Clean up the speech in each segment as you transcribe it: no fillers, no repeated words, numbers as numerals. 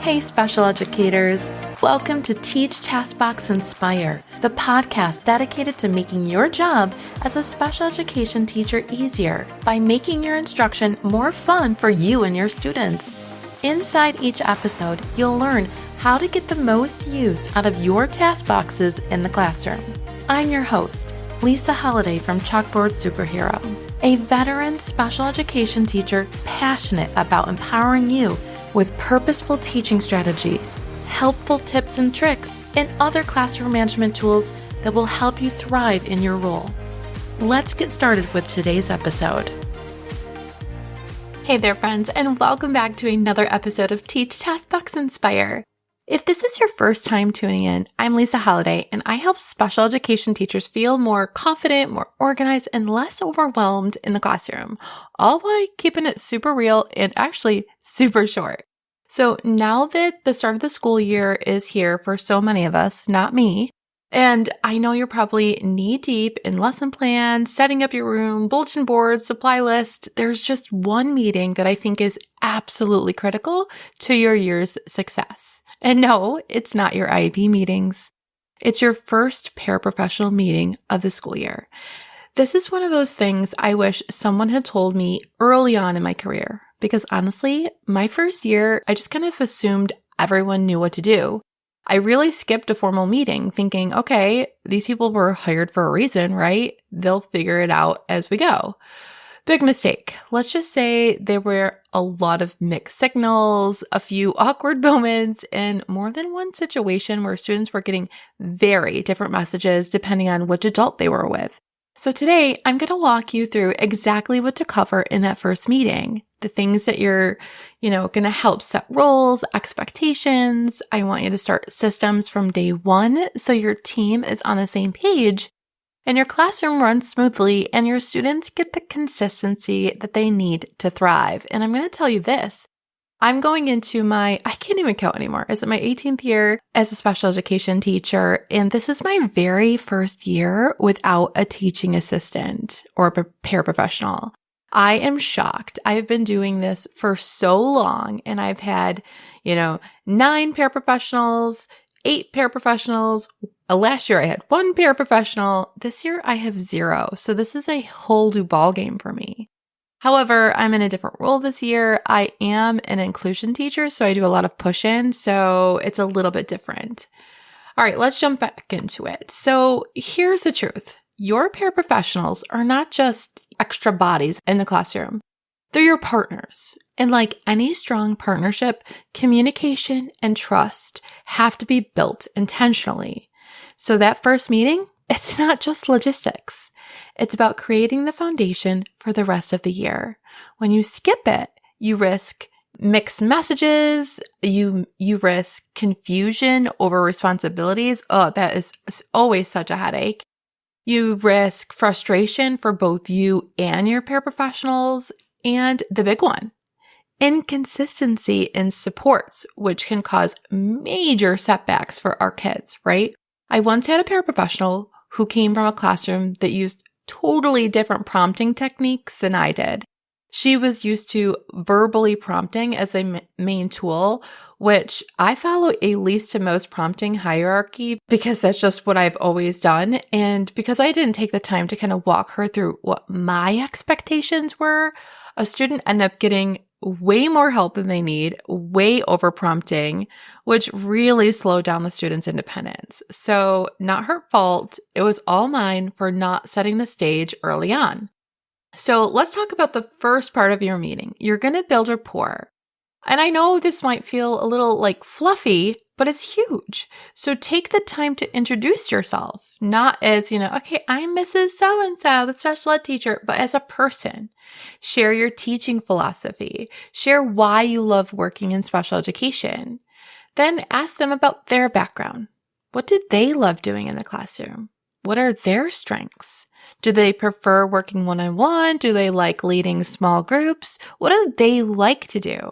Hey, special educators. Welcome to Teach, Taskbox, Inspire, the podcast dedicated to making your job as a special education teacher easier by making your instruction more fun for you and your students. Inside each episode, you'll learn how to get the most use out of your task boxes in the classroom. I'm your host, Lisa Holliday from Chalkboard Superhero, a veteran special education teacher passionate about empowering you with purposeful teaching strategies, helpful tips and tricks, and other classroom management tools that will help you thrive in your role. Let's get started with today's episode. Hey there, friends, and welcome back to another episode of Teach, Taskbox, Inspire. If this is your first time tuning in, I'm Lisa Holliday, and I help special education teachers feel more confident, more organized, and less overwhelmed in the classroom, all while keeping it super real and actually super short. So now that the start of the school year is here for so many of us, not me, and I know you're probably knee-deep in lesson plans, setting up your room, bulletin boards, supply list, there's just one meeting that I think is absolutely critical to your year's success. And no, it's not your IEP meetings. It's your first paraprofessional meeting of the school year. This is one of those things I wish someone had told me early on in my career, because honestly, my first year, I just kind of assumed everyone knew what to do. I really skipped a formal meeting thinking, okay, these people were hired for a reason, right? They'll figure it out as we go. Big mistake. Let's just say there were a lot of mixed signals, a few awkward moments, and more than one situation where students were getting very different messages depending on which adult they were with. So today, I'm going to walk you through exactly what to cover in that first meeting. The things that you're, going to help set roles, expectations. I want you to start systems from day one so your team is on the same page and your classroom runs smoothly and your students get the consistency that they need to thrive. And I'm going to tell you this. I'm going into I can't even count anymore. Is it my 18th year as a special education teacher? And this is my very first year without a teaching assistant or a paraprofessional. I am shocked. I've been doing this for so long and I've had, 9 paraprofessionals, 8 paraprofessionals. Last year I had 1 paraprofessional. This year I have 0. So this is a whole new ballgame for me. However, I'm in a different role this year. I am an inclusion teacher, so I do a lot of push-in, so it's a little bit different. All right, let's jump back into it. So here's the truth. Your paraprofessionals are not just extra bodies in the classroom. They're your partners. And like any strong partnership, communication and trust have to be built intentionally. So that first meeting, it's not just logistics. It's about creating the foundation for the rest of the year. When you skip it, you risk mixed messages, you risk confusion over responsibilities. Oh, that is always such a headache. You risk frustration for both you and your paraprofessionals. And the big one, inconsistency in supports, which can cause major setbacks for our kids, right? I once had a paraprofessional who came from a classroom that used totally different prompting techniques than I did. She was used to verbally prompting as a main tool, which I follow a least to most prompting hierarchy because that's just what I've always done. And because I didn't take the time to kind of walk her through what my expectations were, a student ended up getting way more help than they need, way over prompting, which really slowed down the student's independence. So not her fault. It was all mine for not setting the stage early on. So let's talk about the first part of your meeting. You're going to build rapport. And I know this might feel a little like fluffy, but it's huge. So take the time to introduce yourself, not as, okay, I'm Mrs. So-and-so, the special ed teacher, but as a person. Share your teaching philosophy. Share why you love working in special education. Then ask them about their background. What do they love doing in the classroom? What are their strengths? Do they prefer working one-on-one? Do they like leading small groups? What do they like to do?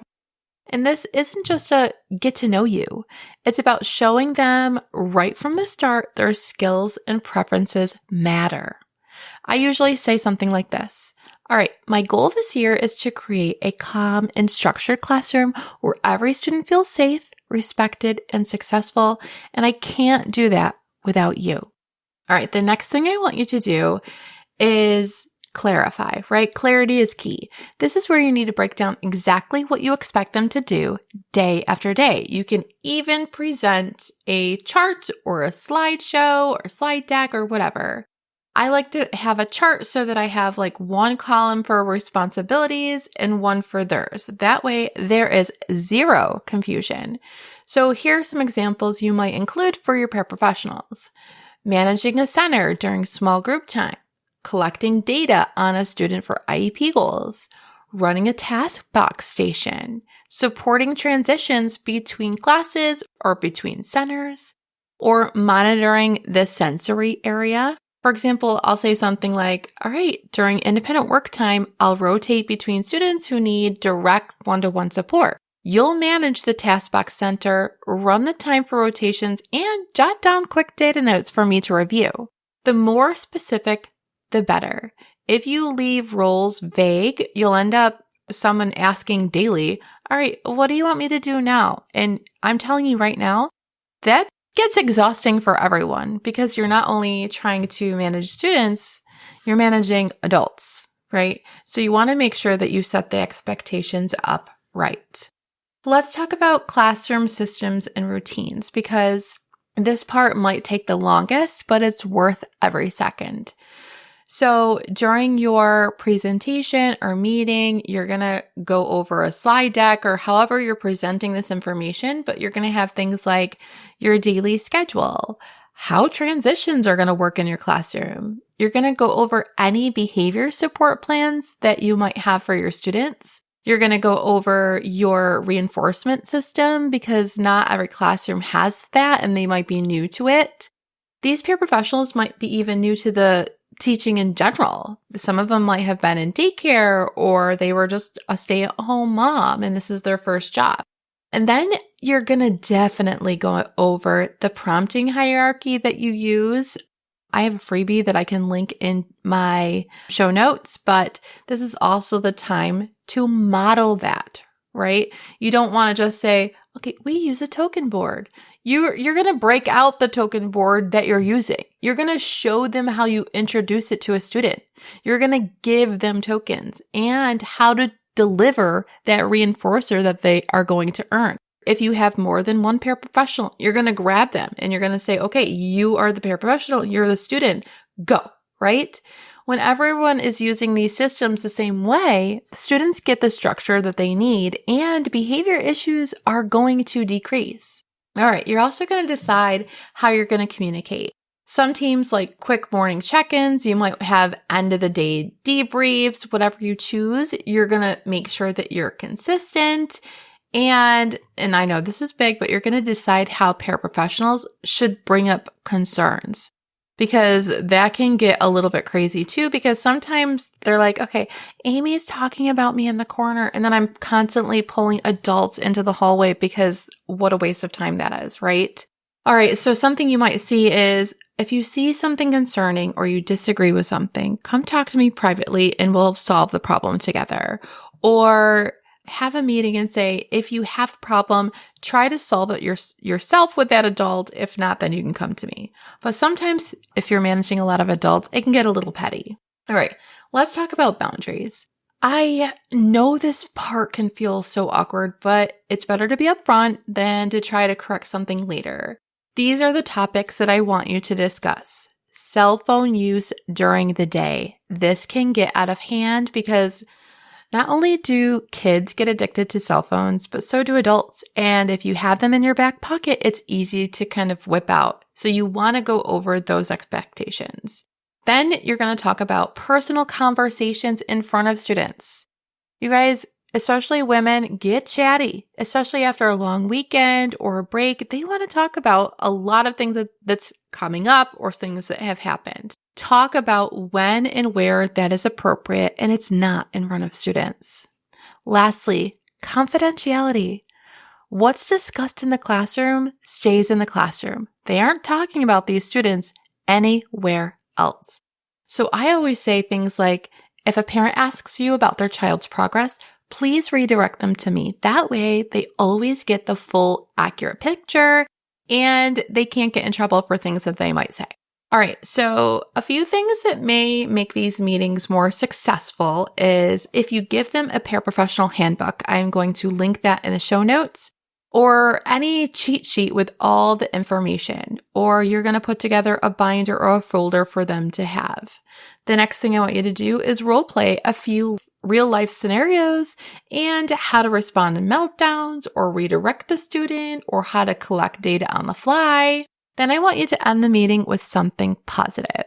And this isn't just a get to know you. It's about showing them right from the start their skills and preferences matter. I usually say something like this. All right, my goal this year is to create a calm and structured classroom where every student feels safe, respected, and successful. And I can't do that without you. All right, the next thing I want you to do is clarify, right? Clarity is key. This is where you need to break down exactly what you expect them to do day after day. You can even present a chart or a slideshow or a slide deck or whatever. I like to have a chart so that I have like one column for responsibilities and one for theirs. That way there is zero confusion. So here are some examples you might include for your paraprofessionals. Managing a center during small group time, collecting data on a student for IEP goals, running a task box station, supporting transitions between classes or between centers, or monitoring the sensory area. For example, I'll say something like, all right, during independent work time, I'll rotate between students who need direct one-to-one support. You'll manage the task box center, run the time for rotations, and jot down quick data notes for me to review. The more specific, the better. If you leave roles vague, you'll end up someone asking daily, all right, what do you want me to do now? And I'm telling you right now, that gets exhausting for everyone because you're not only trying to manage students, you're managing adults, right? So you want to make sure that you set the expectations up right. Let's talk about classroom systems and routines because this part might take the longest, but it's worth every second. So during your presentation or meeting, you're going to go over a slide deck or however you're presenting this information, but you're going to have things like your daily schedule, how transitions are going to work in your classroom. You're going to go over any behavior support plans that you might have for your students. You're going to go over your reinforcement system because not every classroom has that and they might be new to it. These paraprofessionals might be even new to the teaching in general. Some of them might have been in daycare or they were just a stay-at-home mom and this is their first job. And then you're going to definitely go over the prompting hierarchy that you use. I have a freebie that I can link in my show notes, but this is also the time to model that, right? You don't want to just say, okay, we use a token board. You're going to break out the token board that you're using. You're going to show them how you introduce it to a student. You're going to give them tokens and how to deliver that reinforcer that they are going to earn. If you have more than one paraprofessional, you're going to grab them and you're going to say, okay, you are the paraprofessional, you're the student, go, right? When everyone is using these systems the same way, students get the structure that they need and behavior issues are going to decrease. All right, you're also going to decide how you're going to communicate. Some teams like quick morning check-ins, you might have end of the day debriefs, whatever you choose. You're going to make sure that you're consistent. And I know this is big, but you're going to decide how paraprofessionals should bring up concerns because that can get a little bit crazy too, because sometimes they're like, okay, Amy's talking about me in the corner. And then I'm constantly pulling adults into the hallway because what a waste of time that is, right? All right. So something you might see is if you see something concerning or you disagree with something, come talk to me privately and we'll solve the problem together. Or have a meeting and say, if you have a problem, try to solve it yourself with that adult. If not, then you can come to me. But sometimes if you're managing a lot of adults, it can get a little petty. All right, let's talk about boundaries. I know this part can feel so awkward, but it's better to be upfront than to try to correct something later. These are the topics that I want you to discuss. Cell phone use during the day. This can get out of hand because not only do kids get addicted to cell phones, but so do adults. And if you have them in your back pocket, it's easy to kind of whip out. So you want to go over those expectations. Then you're going to talk about personal conversations in front of students. You guys, especially women, get chatty, especially after a long weekend or a break. They want to talk about a lot of things that's coming up or things that have happened. Talk about when and where that is appropriate and it's not in front of students. Lastly, confidentiality. What's discussed in the classroom stays in the classroom. They aren't talking about these students anywhere else. So I always say things like, if a parent asks you about their child's progress, please redirect them to me. That way, they always get the full accurate picture and they can't get in trouble for things that they might say. All right, so a few things that may make these meetings more successful is if you give them a paraprofessional handbook. I'm going to link that in the show notes, or any cheat sheet with all the information, or you're going to put together a binder or a folder for them to have. The next thing I want you to do is role play a few real life scenarios and how to respond to meltdowns or redirect the student or how to collect data on the fly. Then I want you to end the meeting with something positive.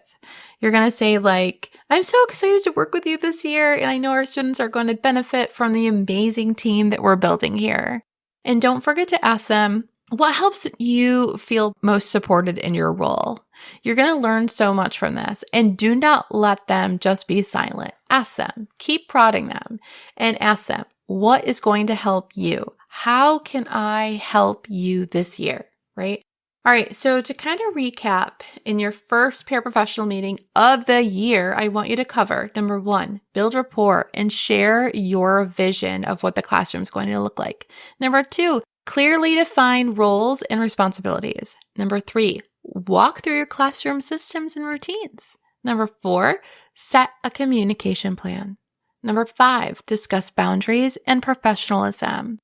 You're going to say like, I'm so excited to work with you this year, and I know our students are going to benefit from the amazing team that we're building here. And don't forget to ask them, what helps you feel most supported in your role? You're going to learn so much from this, and do not let them just be silent. Ask them, keep prodding them, and ask them, what is going to help you? How can I help you this year, right? All right, so to kind of recap, in your first paraprofessional meeting of the year, I want you to cover, number 1, build rapport and share your vision of what the classroom is going to look like. Number 2, clearly define roles and responsibilities. Number 3, walk through your classroom systems and routines. Number 4, set a communication plan. Number 5, discuss boundaries and professionalism.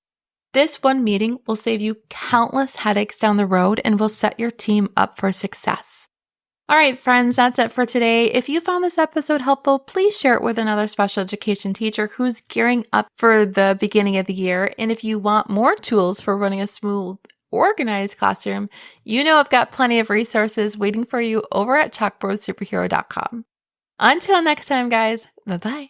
This one meeting will save you countless headaches down the road and will set your team up for success. All right, friends, that's it for today. If you found this episode helpful, please share it with another special education teacher who's gearing up for the beginning of the year. And if you want more tools for running a smooth, organized classroom, you know I've got plenty of resources waiting for you over at chalkboardsuperhero.com. Until next time, guys, bye-bye.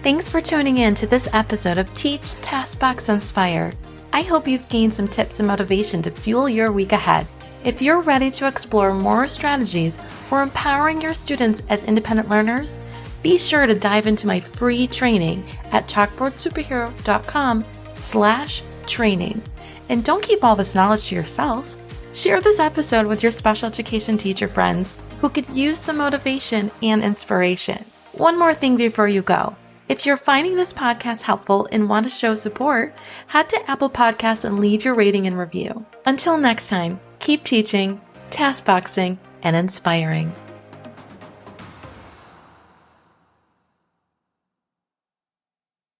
Thanks for tuning in to this episode of Teach, Taskbox, Inspire. I hope you've gained some tips and motivation to fuel your week ahead. If you're ready to explore more strategies for empowering your students as independent learners, be sure to dive into my free training at chalkboardsuperhero.com/training. And don't keep all this knowledge to yourself. Share this episode with your special education teacher friends who could use some motivation and inspiration. One more thing before you go. If you're finding this podcast helpful and want to show support, head to Apple Podcasts and leave your rating and review. Until next time, keep teaching, taskboxing, and inspiring.